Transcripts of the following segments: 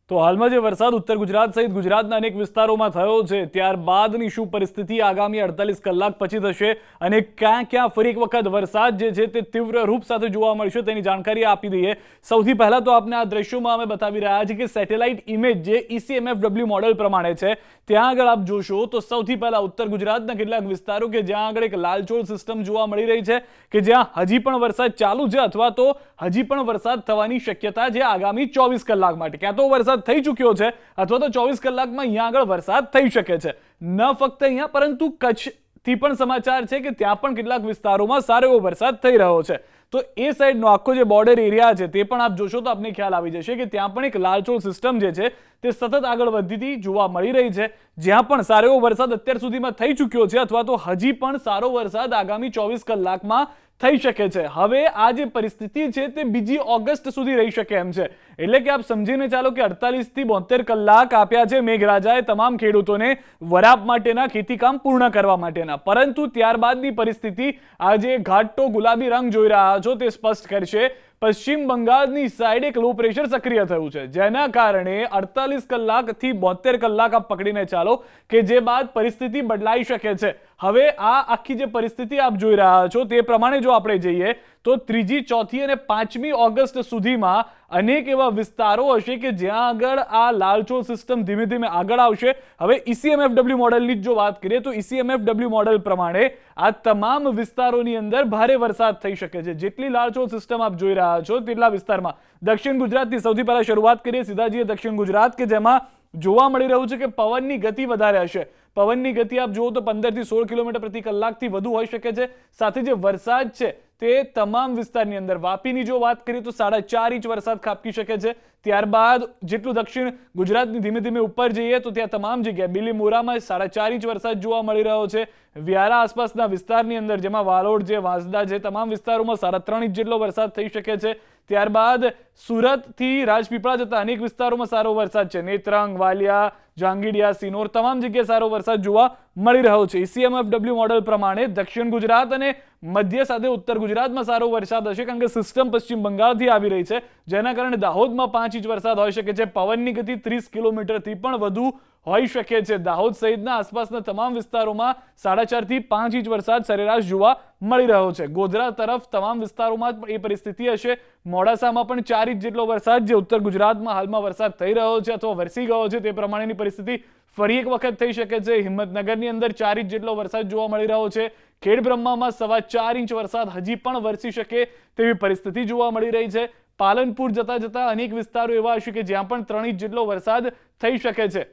તો હાલમાં જે વરસાદ ઉત્તર ગુજરાત સહિત ગુજરાતના અનેક વિસ્તારોમાં થયો છે ત્યારબાદની શું પરિસ્થિતિ આગામી 48 કલાક પછી થશે અને ક્યાં ક્યાં ફરી એક વખત વરસાદ જે છે તે તીવ્ર રૂપ સાથે જોવા મળશે તેની જાણકારી આપી દઈએ। સૌથી પહેલા તો આપને આ દ્રશ્યોમાં અમે બતાવી રહ્યા છીએ કે સેટેલાઇટ ઇમેજ જે ECMFW મોડેલ પ્રમાણે છે ત્યાં આગળ આપ જોશો તો સૌથી પહેલા ઉત્તર ગુજરાતના કેટલાક વિસ્તારો કે જ્યાં આગળ એક લાલચોળ સિસ્ટમ જોવા મળી રહી છે કે જ્યાં હજી પણ વરસાદ ચાલુ છે અથવા તો હજી પણ વરસાદ થવાની શક્યતા છે આગામી 24 કલાક માટે। ક્યાં તો વરસાદ થઈ ચૂક્યો છે અથવા તો 24 કલાકમાં અહીંયા આગળ વરસાદ થઈ શકે છે। ન ફક્ત અહીંયા પરંતુ કચ્છથી પણ સમાચાર છે કે ત્યાં પણ કેટલાક વિસ્તારોમાં સારો એવો વરસાદ થઈ રહ્યો છે। તો એ સાઈડનો આખો જે બોર્ડર એરિયા છે તે પણ આપ જોશો તો આપને ખ્યાલ આવી જશે કે ત્યાં પણ એક લાલચોળ સિસ્ટમ જે છે તે સતત આગળ વધતી જોવા મળી રહી છે જ્યાં પણ સારો એવો વરસાદ અત્યાર સુધીમાં થઈ ચૂક્યો છે અથવા તો હજી પણ સારો વરસાદ આગામી 24 કલાકમાં થઈ શકે છે। હવે આ જે પરિસ્થિતિ છે તે બીજી ઓગસ્ટ સુધી રહી શકે એમ છે એટલે કે આપ સમજીને ચાલો કે 48 થી 72 કલાક આપ્યા છે મેઘરાજાએ તમામ ખેડૂતોને વરાપ માટેના ખેતીકામ પૂર્ણ કરવા માટેના, પરંતુ ત્યારબાદની પરિસ્થિતિ આ જે ઘાટો ગુલાબી રંગ જોઈ રહ્યા છો તે સ્પષ્ટ કરશે। પશ્ચિમ બંગાળની સાઈડ એક લો પ્રેશર સક્રિય થયું છે જેના કારણે 48 કલાકથી 72 કલાક આપ પકડીને ચાલો કે જે બાદ પરિસ્થિતિ બદલાઈ શકે છે। હવે આ આખી જે પરિસ્થિતિ આપ જોઈ રહ્યા છો તે પ્રમાણે જો આપણે જઈએ તો 3જી 4થી અને 5મી ઓગસ્ટ સુધીમાં અનેક એવા વિસ્તારો હશે કે જ્યાં આગળ આ લાલચોળ સિસ્ટમ ધીમે ધીમે આગળ આવશે। હવે ECMFW મોડેલની જો વાત કરીએ તો ECMFW મોડેલ પ્રમાણે આ તમામ વિસ્તારોની અંદર ભારે વરસાદ થઈ શકે છે। જેટલી લાલચોળ સિસ્ટમ આપ જોઈ રહ્યા છો તેટલા વિસ્તારમાં દક્ષિણ ગુજરાતની સૌથી પહેલા શરૂઆત કરીએ સીધા જઈએ દક્ષિણ ગુજરાત કે જેમાં જોવા મળી રહ્યું છે કે પવનની ગતિ વધારે હશે। પવનની ગતિ આપ જુઓ તો 15 થી 16 કિલોમીટર પ્રતિ કલાકથી વધુ હોઈ શકે છે। સાથે જે વરસાદ છે તે તમામ વિસ્તારની અંદર વાપીની જો વાત કરીએ તો 4.5 ઇંચ વરસાદ ખાબકી શકે છે। ત્યારબાદ જેટલું દક્ષિણ ગુજરાતની ધીમે ધીમે ઉપર જઈએ તો ત્યાં તમામ જગ્યાએ બિલીમોરામાં 4.5 ઇંચ વરસાદ જોવા મળી રહ્યો છે। વ્યારા આસપાસના વિસ્તારની અંદર જેમાં વાલોડ છે વાંસદા છે તમામ વિસ્તારોમાં 3.5 ઇંચ જેટલો વરસાદ થઈ શકે છે। ત્યારબાદ સુરતથી રાજપીપળા જતા અનેક વિસ્તારોમાં સારો વરસાદ છે। નેત્રંગ, વાલિયા, જાંગીડિયા, સિનોર તમામ જગ્યાએ સારો વરસાદ જોવા મળી રહ્યો છે। ECMFW મોડેલ પ્રમાણે દક્ષિણ ગુજરાત અને મધ્ય સાથે ઉત્તર ગુજરાતમાં સારો વરસાદ હશે કારણ કે સિસ્ટમ પશ્ચિમ બંગાળથી આવી રહી છે જેના કારણે દાહોદમાં 5 ઇંચ વરસાદ હોઈ શકે છે। પવનની ગતિ 30 કિલોમીટરથી પણ વધુ હોઈ શકે છે। દાહોદ સહિતના આસપાસના તમામ વિસ્તારોમાં 4.5 થી 5 ઇંચ વરસાદ સરેરાશ જોવા મળી રહ્યો છે। ગોધરા તરફ તમામ વિસ્તારોમાં એ પરિસ્થિતિ હશે। મોડાસામાં પણ 4 ઇંચ જેટલો વરસાદ જે ઉત્તર ગુજરાતમાં હાલમાં વરસાદ થઈ રહ્યો છે અથવા વરસી ગયો છે તે પ્રમાણેની પરિસ્થિતિ ફરી એક વખત થઈ શકે છે। હિંમતનગરની અંદર 4 ઇંચ જેટલો વરસાદ જોવા મળી રહ્યો છે। ખેડબ્રહ્મામાં 4.25 ઇંચ વરસાદ હજી પણ વરસી શકે તેવી પરિસ્થિતિ જોવા મળી રહી છે। પાલનપુર જતા જતા અનેક વિસ્તારો એવા હશે કે જ્યાં પણ 3 ઇંચ જેટલો વરસાદ થઈ શકે છે।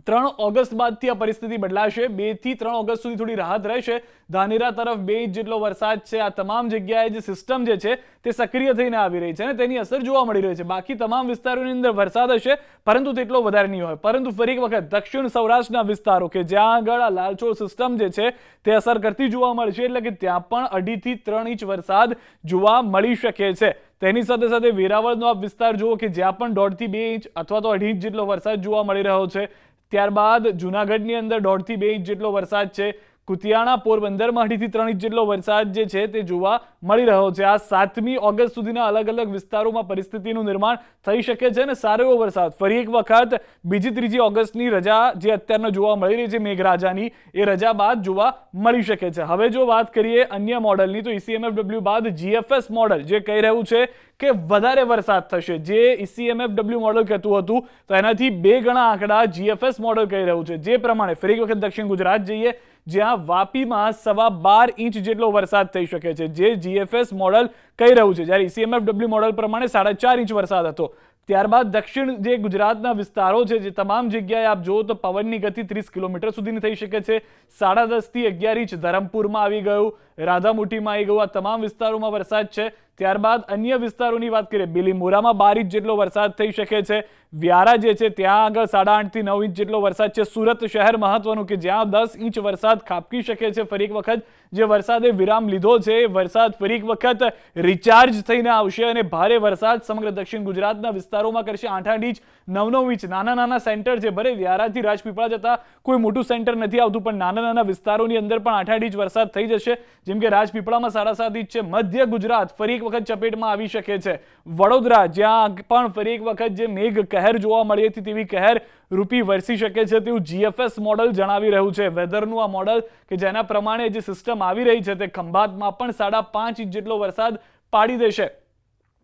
3 ઓગસ્ટ બાદથી આ પરિસ્થિતિ બદલાશે। 2 થી 3 ઓગસ્ટ સુધી થોડી રાહત રહેશે। ધાનેરા તરફ 2 ઇંચ જેટલો વરસાદ છે। આ તમામ જગ્યાએ જે સિસ્ટમ જે છે તે સક્રિય થઈને આવી રહી છે અને તેની અસર જોવા મળી રહી છે। બાકી તમામ વિસ્તારોની અંદર વરસાદ હશે પરંતુ તેટલો વધારે નહીં હોય। પરંતુ ફરી એક વખત દક્ષિણ સૌરાષ્ટ્રના વિસ્તારો કે જ્યાં આગળ આ લાલચોળ સિસ્ટમ જે છે તે અસર કરતી જોવા મળશે એટલે કે ત્યાં પણ 2.5 થી 3 ઇંચ વરસાદ જોવા મળી શકે છે। તેની સાથે સાથે વેરાવળનો આપ વિસ્તાર જુઓ કે જ્યાં પણ 1.5 થી 2 ઇંચ અથવા તો 2.5 ઇંચ જેટલો વરસાદ જોવા મળી રહ્યો છે। ત્યારબાદ જૂનાગઢની અંદર 1.5 થી 2 ઇંચ જેટલો વરસાદ છે। કુતિયાણા પોરબંદરમાં 2.5 થી 3 ઇંચ જેટલો વરસાદ જે છે તે જોવા મળી રહ્યો છે। આ 7મી ઓગસ્ટ સુધીના અલગ અલગ વિસ્તારોમાં પરિસ્થિતિનું નિર્માણ થઈ શકે છે અને સારો એવો વરસાદ ફરી એક વખત બીજી 3જી ઓગસ્ટની રજા જે અત્યારના જોવા મળી રહી છે મેઘરાજાની એ રજા બાદ જોવા મળી શકે છે। હવે જો વાત કરીએ અન્ય મોડલની તો ECMFW બાદ GFS મોડલ જે કહી રહ્યું છે કે વધારે વરસાદ થશે। જે ECMFW મોડલ કહેતું હતું તો એનાથી 2 ગણા આંકડા GFS મોડલ કહી રહ્યું છે। જે પ્રમાણે ફરી એક વખત દક્ષિણ ગુજરાત જઈએ જ્યાં વાપીમાં 12.25 ઇંચ જેટલો વરસાદ થઈ શકે છે જે GFS મોડલ કહી રહ્યું છે જ્યારે ECMFW મોડલ પ્રમાણે 4.5 ઇંચ વરસાદ હતો। ત્યારબાદ દક્ષિણ જે ગુજરાતના વિસ્તારો છે જે તમામ જગ્યાએ આપ જુઓ તો પવનની ગતિ 30 કિલોમીટર સુધીની થઈ શકે છે। 10.5 થી 11 ઇંચ ધરમપુરમાં આવી ગયું, રાધામોટીમાં આવી ગયું, આ તમામ વિસ્તારોમાં વરસાદ છે। ત્યારબાદ અન્ય વિસ્તારોની વાત કરીએ બિલીમોરામાં 12 ઇંચ જેટલો વરસાદ થઈ શકે છે। વ્યારા જે છે ત્યાં આગળ 8.5 થી 9 ઇંચ જેટલો વરસાદ છે। સુરત શહેર મહત્વનું કે જ્યાં 10 ઇંચ વરસાદ ખાબકી શકે છે ફરી એક વખત જે વરસાદે વિરામ લીધો છે એ વરસાદ ફરી એક વખત રિચાર્જ થઈને આવશે અને ભારે વરસાદ સમગ્ર દક્ષિણ ગુજરાતના વિસ્તારોમાં કરશે. 8-8 ઇંચ 9-9 ઇંચ નાના સેન્ટર છે. ભલે વ્યારાથી રાજપીપળા જતા કોઈ મોટું સેન્ટર નથી આવતું, પણ નાના વિસ્તારોની અંદર પણ 8-8 ઇંચ વરસાદ થઈ જશે. જેમ કે રાજપીપળામાં 7.5 ઇંચ છે. મધ્ય ગુજરાત ફરી એક વખત ચપેટમાં આવી શકે છે. વડોદરા જ્યાં પણ ફરી એક વખત જે મેઘ કહેર જોવા મળી હતી તેવી કહેર રૂપી વરસી શકે છે તેવું GFS મોડલ જણાવી રહ્યું છે. વેધરનું આ મોડલ કે જેના પ્રમાણે જે સિસ્ટમ આવી રહી છે તે ખંભાતમાં પણ 5.5 ઇંચ જેટલો વરસાદ પાડી દેશે.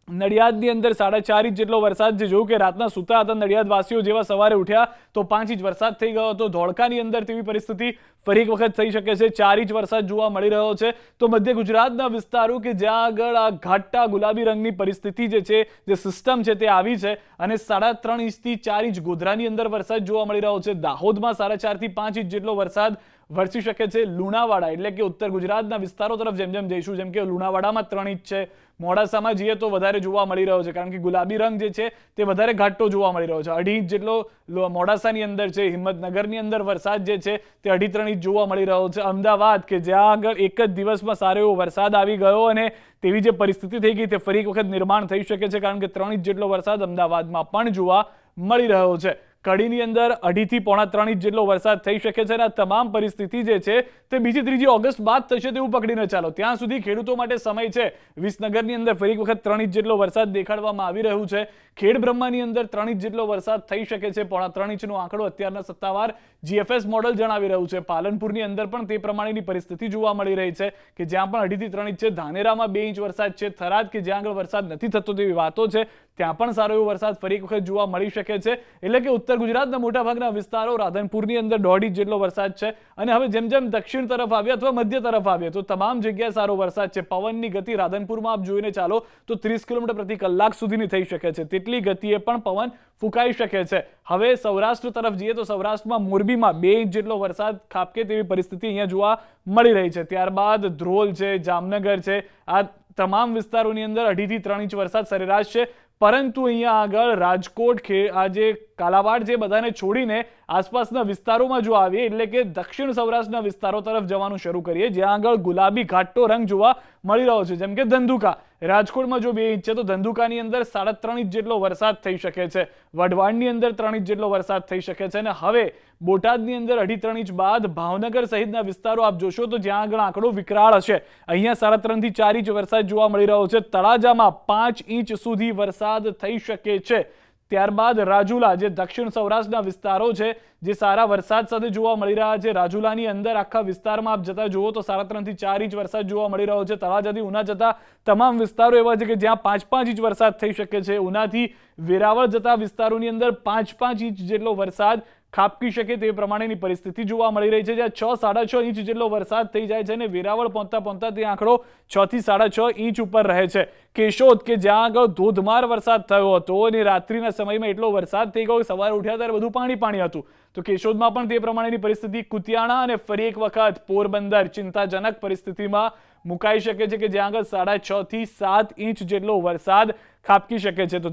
નડિયાદની અંદર 4.5 ઇંચ જેટલો વરસાદ, જે જોયું કે રાતના સૂતા હતા નડિયાદવાસીઓ જેવા સવારે ઉઠ્યા તો 5 ઇંચ વરસાદ થઈ ગયો હતો. ધોળકાની અંદર તેવી પરિસ્થિતિ ફરી એક વખત થઈ શકે છે. 4 ઇંચ વરસાદ જોવા મળી રહ્યો છે. તો મધ્ય ગુજરાતના વિસ્તારો કે જ્યાં આગળ આ ઘાટા ગુલાબી રંગની પરિસ્થિતિ જે છે, જે સિસ્ટમ છે તે આવી છે અને 3.5 ઇંચથી 4 ઇંચ ગોધરાની અંદર વરસાદ જોવા મળી રહ્યો છે. દાહોદમાં 4.5 થી 5 ઇંચ જેટલો વરસાદ વરસી શકે છે. લુણાવાડા એટલે કે ઉત્તર ગુજરાતના વિસ્તારો તરફ જેમ જઈશું, જેમ કે લુણાવાડામાં 3 ઇંચ છે. મોડાસામાં જઈએ તો વધારે જોવા મળી રહ્યો છે, કારણ કે ગુલાબી રંગ જે છે તે વધારે ઘાટો જોવા મળી રહ્યો છે. 2.5 ઇંચ જેટલો મોડાસાની અંદર છે. હિંમતનગરની અંદર વરસાદ જે છે તે 2.5-3 ઇંચ જોવા મળી રહ્યો છે. અમદાવાદ કે જ્યાં આગળ એક જ દિવસમાં સારો એવો વરસાદ આવી ગયો અને તેવી જે પરિસ્થિતિ થઈ ગઈ તે ફરી એક વખત નિર્માણ થઈ શકે છે, કારણ કે 3 ઇંચ જેટલો વરસાદ અમદાવાદમાં પણ જોવા મળી રહ્યો છે. કડીની અંદર 2.5 થી 3.5 ઇંચ જેટલો વરસાદ થઈ શકે છે. અને આ તમામ પરિસ્થિતિ જે છે તે 2-3 ઓગસ્ટ બાદ થશે તેવું પકડીને ચાલો. ત્યાં સુધી ખેડૂતો માટે સમય છે. વિસનગરની અંદર ફરી એક વખત 3 ઇંચ જેટલો વરસાદ દેખાડવામાં આવી રહ્યું છે. ખેડબ્રહ્માની અંદર 3 ઇંચ જેટલો વરસાદ થઈ શકે છે. 3.5 ઇંચનો આંકડો અત્યારના સત્તાવાર GFS મોડલ જણાવી રહ્યું છે. પાલનપુરની અંદર પણ તે પ્રમાણેની પરિસ્થિતિ જોવા મળી રહી છે કે જ્યાં પણ 2.5 થી 3 ઇંચ છે. ધાનેરામાં 2 ઇંચ વરસાદ છે. થરાદ કે જ્યાં આગળ વરસાદ નથી થતો તેવી વાતો છે, ત્યાં પણ સારો એવો વરસાદ ફરી એક વખત જોવા મળી શકે છે. એટલે કે ઉત્તર ગુજરાતના મોટાભાગના વિસ્તારો, રાધનપુરની અંદર 1.5 ઇંચ જેટલો વરસાદ છે. અને હવે જેમ દક્ષિણ તરફ આવ્યા અથવા મધ્ય તરફ આવ્યા તો તમામ જગ્યાએ સારો વરસાદ છે. પવનની ગતિ રાધનપુરમાં આપ જોઈને ચાલો તો 30 કિલોમીટર પ્રતિ કલાક સુધીની થઈ શકે છે. તેટલી ગતિએ પણ પવન ફૂંકાઈ શકે છે. હવે સૌરાષ્ટ્ર તરફ જઈએ તો સૌરાષ્ટ્રમાં મોરબીમાં 2 ઇંચ જેટલો વરસાદ ખાબકે તેવી પરિસ્થિતિ અહીંયા જોવા મળી રહી છે. ત્યારબાદ ધ્રોલ છે, જામનગર છે, આ તમામ વિસ્તારોની અંદર 2.5 થી 3 ઇંચ વરસાદ સરેરાશ છે. પરંતુ અહીંયા આગળ રાજકોટ આ જે કાલાવાડ છે બધાને છોડીને આસપાસના વિસ્તારોમાં જો આવીએ એટલે કે દક્ષિણ સૌરાષ્ટ્રના વિસ્તારો તરફ જવાનું શરૂ કરીએ, જ્યાં આગળ ગુલાબી ઘાટો રંગ જોવા મળી રહ્યો છે. જેમ કે ધંધુકા, રાજકોટમાં જો 2 ઇંચ છે તો ધંધુકાની અંદર 3.5 ઇંચ જેટલો વરસાદ થઈ શકે છે. વઢવાણની અંદર 3 ઇંચ જેટલો વરસાદ થઈ શકે છે. અને હવે બોટાદની અંદર 2.5-3 ઇંચ બાદ ભાવનગર સહિતના વિસ્તારો આપ જોશો તો જ્યાં આગળ આંકડો વિકરાળ હશે. અહીંયા 3.5 થી 4 ઇંચ વરસાદ જોવા મળી રહ્યો છે. તળાજામાં 5 ઇંચ સુધી વરસાદ થઈ શકે છે. ત્યારબાદ રાજુલા, જે દક્ષિણ સૌરાષ્ટ્રના વિસ્તારો છે, જે સારા વરસાદ સાથે જોવા મળી રહ્યા છે. રાજુલાની અંદર આખા વિસ્તારમાં આપ જતા જુઓ તો 3.5 થી 4 ઇંચ વરસાદ જોવા મળી રહ્યો છે. તળાજાથી ઉના જતા તમામ વિસ્તારો એવા છે કે જ્યાં 5-5 ઇંચ વરસાદ થઈ શકે છે. ઉનાથી વેરાવળ જતા વિસ્તારોની અંદર 5-5 ઇંચ જેટલો વરસાદ ખાબકી શકે તે પ્રમાણેની પરિસ્થિતિ જોવા મળી રહી છે, જ્યાં 6-6.5 ઇંચ જેટલો વરસાદ થઈ જાય છે અને વેરાવળ પહોંચતા તે આંકડો 6 થી 6.5 ઇંચ ઉપર રહે છે. કેશોદ કે જ્યાં આગળ ધોધમાર વરસાદ થયો હતો અને રાત્રિના સમયમાં એટલો વરસાદ થઈ ગયો, સવારે ઉઠ્યા ત્યારે બધું પાણી હતું, તો કેશોદમાં પણ તે પ્રમાણેની પરિસ્થિતિ. કુતિયાણા અને ફરી એક વખત પોરબંદર ચિંતાજનક પરિસ્થિતિમાં મુકાઈ શકે છે કે જ્યાં આગળ 6.5 થી 7 ઇંચ જેટલો વરસાદ ખાબકી શકે છે. તો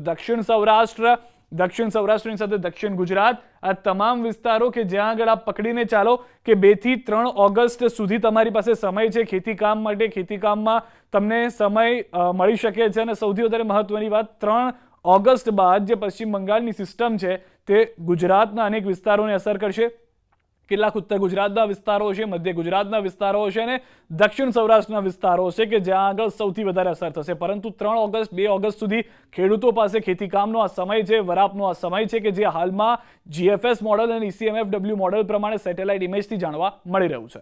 દક્ષિણ સૌરાષ્ટ્રની સાથે દક્ષિણ ગુજરાત, આ તમામ વિસ્તારો કે જ્યાં આગળ આપ પકડીને ચાલો કે 2 થી 3 ઓગસ્ટ સુધી તમારી પાસે સમય છે ખેતીકામ માટે. ખેતીકામમાં તમને સમય મળી શકે છે. અને સૌથી વધારે મહત્વની વાત, 3 ઓગસ્ટ બાદ જે પશ્ચિમ બંગાળની સિસ્ટમ છે તે ગુજરાતના અનેક વિસ્તારોને અસર કરશે. કેટલાક ઉત્તર ગુજરાતના વિસ્તારો છે, મધ્ય ગુજરાતના વિસ્તારો છે અને દક્ષિણ સૌરાષ્ટ્રના વિસ્તારો છે કે જ્યાં આગળ સૌથી વધારે અસર થશે. પરંતુ 3 ઓગસ્ટ 2 ઓગસ્ટ સુધી ખેડૂતો પાસે ખેતીકામનો આ સમય છે, વરાપનો આ સમય છે કે જે હાલમાં GFS મોડલ અને ECMFW મોડલ પ્રમાણે સેટેલાઇટ ઇમેજથી જાણવા મળી રહ્યું છે.